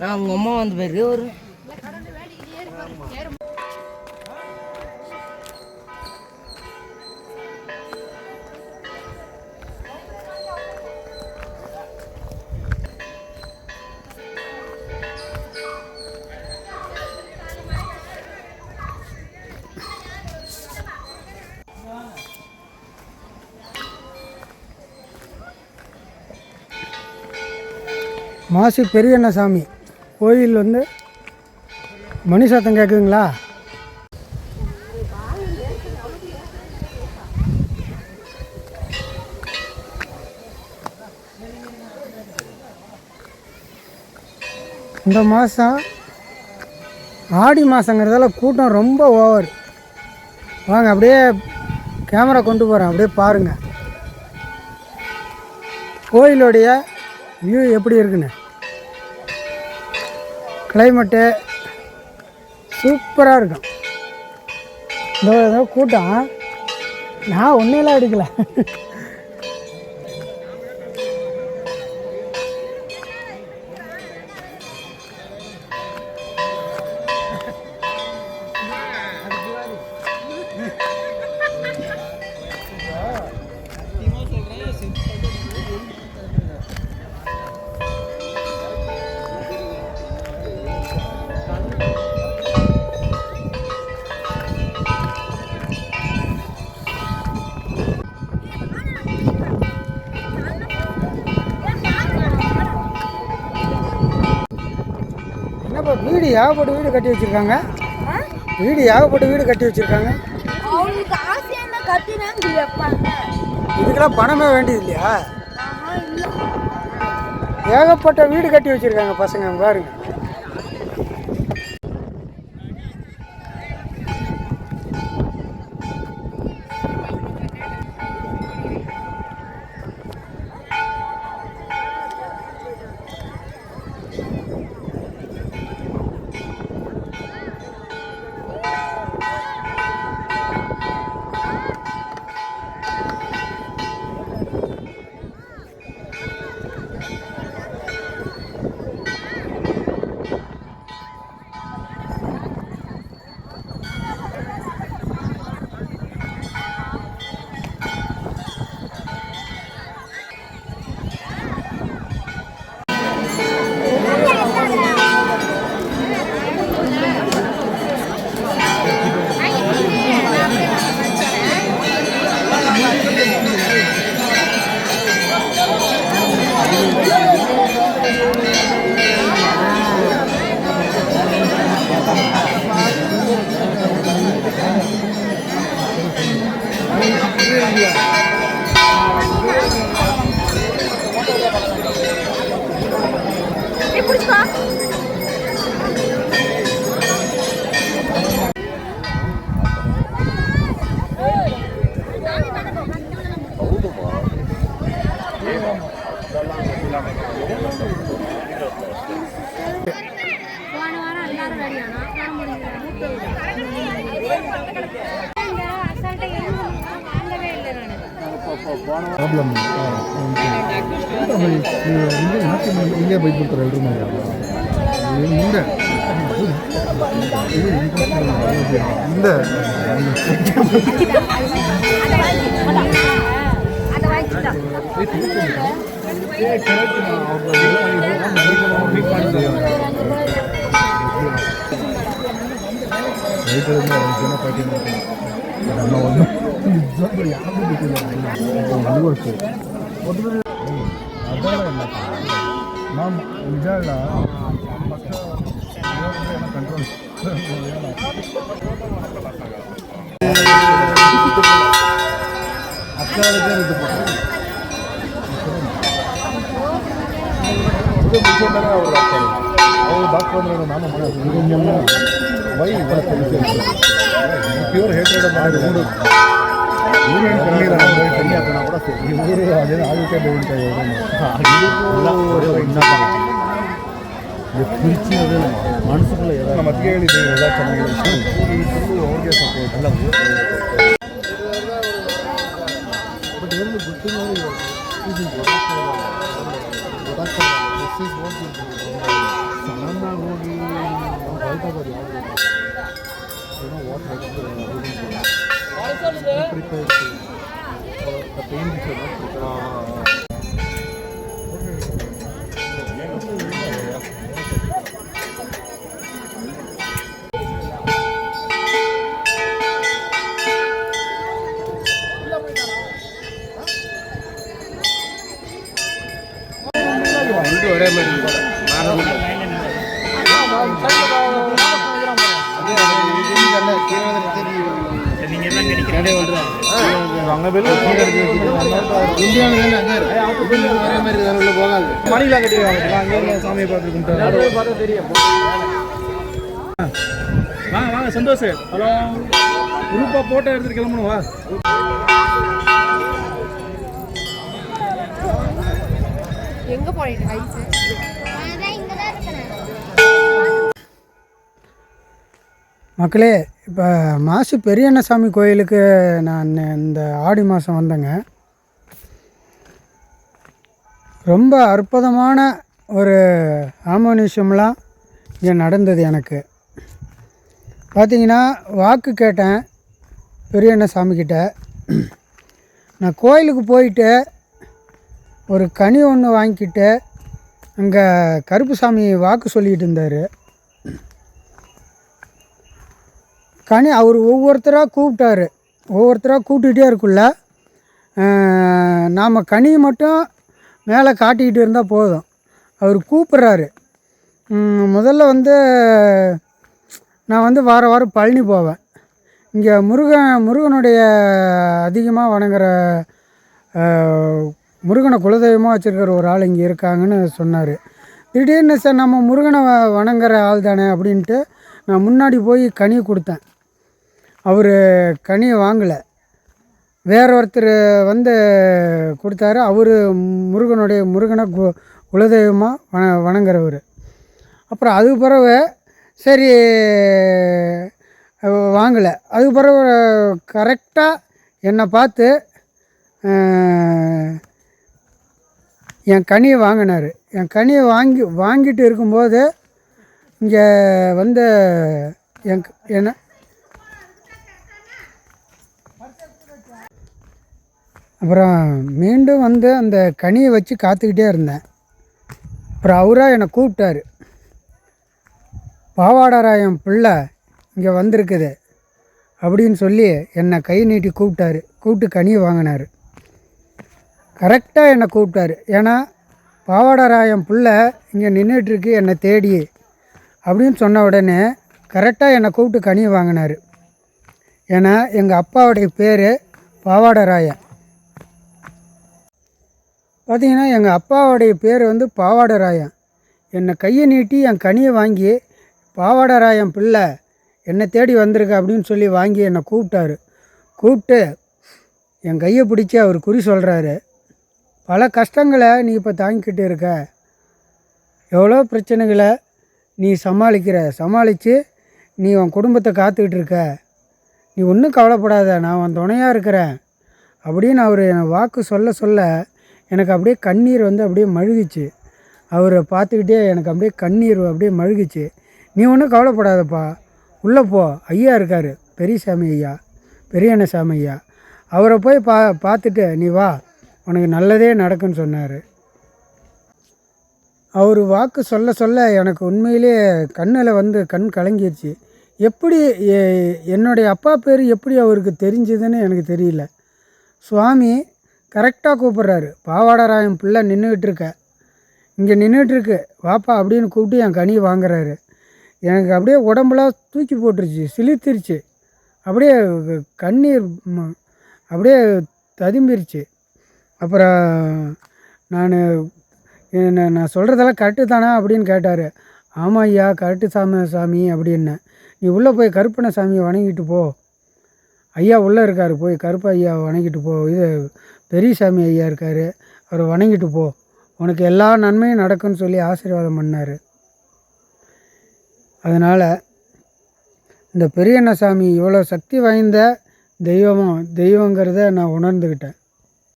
அவங்க அம்மா வந்து பேருக்கு ஒரு மாசி பெரியண்ணசாமி கோயில் வந்து மணி சத்தம் கேட்குதுங்களா? இந்த மாதம் ஆடி மாதங்கிறதால கூட்டம் ரொம்ப ஓவர். வாங்க அப்படியே கேமரா கொண்டு போகிறேன், அப்படியே பாருங்கள் கோயிலுடைய வியூ எப்படி இருக்குன்னு. கிளைமேட்டு சூப்பராக இருக்கும். இந்த கூட்டம் நான் ஒன்றையெல்லாம் எடுக்கலை. வீடு ஏகப்பட்ட வீடு கட்டி வச்சிருக்காங்க. இதுக்கெல்லாம் பணமே வேண்டியது இல்லையா? ஏகப்பட்ட வீடு கட்டி வச்சிருக்காங்க பசங்க பாருங்க. ಪ್ರಾಬ್ಲಮ್ ಹಿಂಗೆ ಬೈದ್ಬಿಡ್ತಾರೆ ಎಲ್ರು ಮುಂದೆ ಮುಂದೆ ರೈತರಿಂದ ಜನ ಪಾರ್ಟಿ ಮಾಡ್ತಾರೆ ಒಂದು ನಿಜವಾಗ್ಲೂ ಯಾವುದು ಬಿಟ್ಟಿಲ್ಲ ಅಲ್ಲಿವರ್ತು ಅದಲ್ಲ ನಾವು ನಿಜ ಇಲ್ಲ ಕಂಟ್ರೋಲ್ ಅವ್ರು ಆಗ್ತಾರೆ ಅವ್ರು ಡಾಕ್ಟರ್ ಅಂದ್ರೆ ನಾನು ಮಾಡೋದು ವೈ ಪ್ಯೂರ್ ಹೇಟ್ರೆಡ್ ಮಾಡಿ ಮೂರು ಊರೇನು ಕಮ್ಮಿ ಕಮ್ಮಿ ಆಗ್ತಾನ ಕೂಡ ಈ ಊರು ಅದೇನು ಆಗುತ್ತೆ ಬೇಡ ಕುರ್ಚಿ ಅದೆಲ್ಲ ಮನಸ್ಸುಗಳು ನಮ್ಮ ಮತ್ತಿಗೆ ಹೇಳಿದ್ದೀವಿ ಎಲ್ಲ ಚೆನ್ನಾಗಿದೆ ಅವ್ರಿಗೆ ಸಪೋರ್ಟ್ ಎಲ್ಲ ಬಟ್ ಏನು ಗೊತ್ತಿಲ್ಲ ಇದು ಗೊತ್ತಾಗ್ತದೆ ಸಡನ್ನಾಗಿ ಹೋಗಿ ನಾವು ಹೊರಟಾಗೋದು ಯಾವುದು ಏನೋ ವಾಟರ್ ಪ್ರಿಪೇರ್ ಪೇನ್ ஒரே மாதிரி மணிலாம் கட்டிடுவாங்க அங்கே சாமியை பார்த்துட்டு தெரியும். வாங்க வாங்க சந்தோஷ். ஹலோ குரூப்பாக போட்டோ எடுத்துட்டு கிளம்பணும் வா. எங்க போயிட்டு ஐஸ் மக்களே, இப்போ மாசி பெரியண்ணசாமி கோயிலுக்கு நான் இந்த ஆடி மாதம் வந்தேங்க. ரொம்ப அற்புதமான ஒரு ஹார்மோனிஷம்லாம் இங்கே நடந்தது. எனக்கு பார்த்திங்கன்னா வாக்கு கேட்டேன் பெரியண்ணசாமிக்கிட்ட. நான் கோயிலுக்கு போயிட்டு ஒரு கனி ஒன்று வாங்கிக்கிட்டு அங்கே கருப்புசாமி வாக்கு சொல்லிக்கிட்டு இருந்தார். கனி அவர் ஒவ்வொருத்தராக கூப்பிட்டாரு. ஒவ்வொருத்தராக கூப்பிட்டுக்கிட்டே இருக்குள்ள நாம் கனியை மட்டும் மேலே காட்டிக்கிட்டு இருந்தால் போதும். அவர் கூப்பிட்றாரு. முதல்ல நான் வாரம் பழனி போவேன். இங்கே முருகனுடைய அதிகமாக வணங்குற முருகனை குலதெய்வமாக வச்சுருக்கிற ஒரு ஆள் இங்கே இருக்காங்கன்னு சொன்னார். திடீர்னு சார் நம்ம முருகனை வணங்குற ஆள் தானே அப்படின்ட்டு நான் முன்னாடி போய் கனி கொடுத்தேன். அவர் கனியை வாங்கலை, வேற ஒருத்தர் கொடுத்தாரு. அவர் முருகனை குலதெய்வமாக வணங்குறவர். அப்புறம் அதுக்கு பிறகு சரி வாங்கலை. அதுக்கு பிறகு கரெக்டாக என்னை பார்த்து என் கனியை வாங்கினார். என் கனியை வாங்கிட்டு இருக்கும்போது இங்கே என்ன அப்புறம் மீண்டும் அந்த கனியை வச்சு காத்துக்கிட்டே இருந்தேன். அப்புறம் அவராக என்னை கூப்பிட்டாரு. பாவாடராயன் பிள்ளை இங்கே வந்திருக்குது அப்படின்னு சொல்லி என்னை கை நீட்டி கூப்பிட்டு கனியை வாங்கினார். கரெக்டாக என்னை கூப்பிட்டாரு. ஏன்னா பாவாடராயன் பிள்ளை இங்கே நின்றுட்டுருக்கு என்னை தேடி அப்படின்னு சொன்ன உடனே கரெக்டாக என்னை கூப்பிட்டு கனியை வாங்கினார். ஏன்னா எங்கள் அப்பாவுடைய பேர் பாவாடராயன். பார்த்திங்கன்னா எங்கள் அப்பாவுடைய பேர் பாவாடராயன். என்னை கையை நீட்டி என் கனியை வாங்கி பாவாடராயன் பிள்ளை என்னை தேடி வந்திருக்க அப்படின்னு சொல்லி வாங்கி என்னை கூப்பிட்டு என் கையை பிடிச்சி அவர் குறி சொல்கிறாரு. பல கஷ்டங்களை நீ இப்போ தாங்கிக்கிட்டு இருக்க, எவ்வளோ பிரச்சனைகளை நீ சமாளித்து நீ உன் குடும்பத்தை காத்துக்கிட்டு இருக்க, நீ ஒன்றும் கவலைப்படாத, நான் உன் துணையாக இருக்கிறேன் அப்படின்னு அவர் என்னை வாக்கு சொல்ல எனக்கு அப்படியே கண்ணீர் அப்படியே மழுகிச்சு. அவரை பார்த்துக்கிட்டே எனக்கு அப்படியே கண்ணீர் அப்படியே மழுகிச்சு. நீ ஒன்றும் கவலைப்படாதப்பா, உள்ளே போ, ஐயா இருக்கார் பெரியசாமி ஐயா, பெரியண்ணசாமி ஐயா, அவரை போய் பார்த்துட்டு நீ வா, உனக்கு நல்லதே நடக்குன்னு சொன்னார். அவர் வாக்கு சொல்ல எனக்கு உண்மையிலே கண்ணில் கண் கலங்கிடுச்சு. எப்படி என்னுடைய அப்பா பேர் எப்படி அவருக்கு தெரிஞ்சதுன்னு எனக்கு தெரியல. சுவாமி கரெக்டாக கூப்பிட்றாரு. பாவாடராயன் பிள்ளை இங்கே நின்றுட்டுருக்கு வாப்பா அப்படின்னு கூப்பிட்டு என் கனி வாங்குறாரு. எனக்கு அப்படியே உடம்புலாம் தூக்கி போட்டுருச்சு, சிலிர்த்திருச்சு, அப்படியே கண்ணீர் அப்படியே ததும்பிருச்சு. அப்புறம் நான் சொல்கிறதெல்லாம் கரெக்டு தானே அப்படின்னு கேட்டார். ஆமாம் ஐயா கரெக்டு சாமி அப்படின்னேன். நீ உள்ளே போய் கருப்பண்ண சாமியை வணங்கிட்டு போ, ஐயா உள்ளே இருக்கார், போய் கருப்பு ஐயா வணங்கிட்டு போ, இது பெரியசாமி ஐயா இருக்கார், அவரை வணங்கிட்டு போ, உனக்கு எல்லா நன்மையும் நடக்கும்னு சொல்லி ஆசீர்வாதம் பண்ணார். அதனால் இந்த பெரியண்ணசாமி இவ்வளோ சக்தி வாய்ந்த தெய்வங்கிறத நான் உணர்ந்துக்கிட்டேன்.